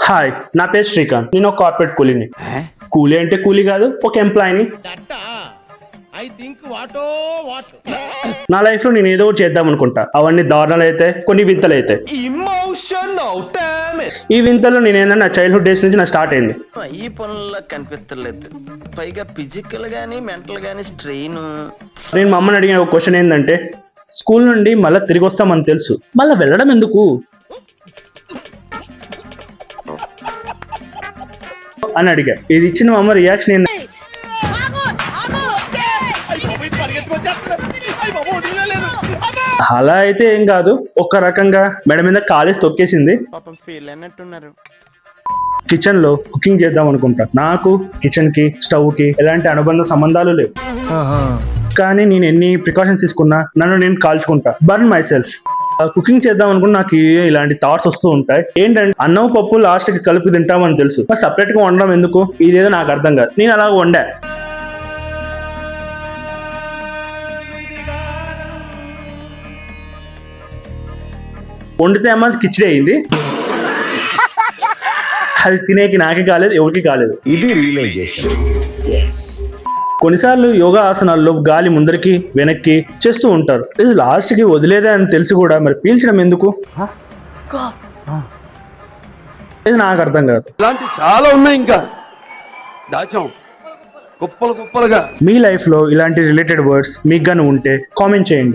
Hi, నా పేరు శ్రీకాంత్. నేను ఒక కార్పొరేట్ కూలీని. కూలీ అంటే కూలీ కాదు, ఒక ఎంప్లాయీని. నా లైఫ్ లో నేను ఏదో ఒకటి చేద్దాం అనుకుంటా. అవన్నీ దారుణాలు అయితే, కొన్ని వింతలు అయితే. ఈ వింతలు నేను ఏంటంటే నా చైల్డ్హుడ్ డేస్ నుంచి నా స్టార్ట్ అయింది. ఈ పనుల్లో కనిపించలేదు, పైగా ఫిజికల్ గానీ మెంటల్ గానీ స్ట్రెయిన్. నేను మా అమ్మని అడిగిన ఒక క్వశ్చన్ ఏంటంటే, స్కూల్ నుండి మళ్ళీ తిరిగి వస్తామని తెలుసు, మళ్ళీ వెళ్ళడం ఎందుకు అని అడిగా. ఇది ఇచ్చిన మా అమ్మ రియాక్షన్ ఏంటి? అలా అయితే ఏం కాదు, ఒక రకంగా మెడ మీద కాలేసి తొక్కేసింది. కిచెన్ లో కుకింగ్ చేద్దాం అనుకుంటా. నాకు కిచెన్ కి స్టవ్ కి ఎలాంటి అనుబంధ సంబంధాలు లేవు. కానీ నేను ఎన్ని ప్రికాషన్స్ తీసుకున్నా నన్ను నేను కాల్చుకుంటా, బర్న్ మై సెల్ఫ్. కుకింగ్ చేద్దాం అనుకుని నాకు ఇలాంటి థాట్స్ వస్తూ ఉంటాయి. ఏంటంటే అన్నం పప్పు లాస్ట్ కి కలిపి తింటామని తెలుసు, మరి సపరేట్ గా వండడం ఎందుకు? ఇదేదో నాకు అర్థం కాదు. నేను అలా వండా. వండితే అమ్మ కిచిడి అయింది. అది తినేకి నాకే కాలేదు, ఎవరికి కాలేదు. ఇది రియలైజేషన్. కొన్నిసార్లు యోగా ఆసనాల్లో గాలి ముందరికి వెనక్కి చేస్తూ ఉంటారు. ఇది లాస్ట్ కి వదిలేదే అని తెలిసి కూడా మరి పీల్చడం ఎందుకు? ఇది నాకు అర్థం కాదు. ఇలాంటి చాలా ఉన్నాయి, ఇంకా దాచాం కుప్పలుగా. మీ లైఫ్ లో ఇలాంటి రిలేటెడ్ వర్డ్స్ మీకు గాని ఉంటే కామెంట్ చేయండి.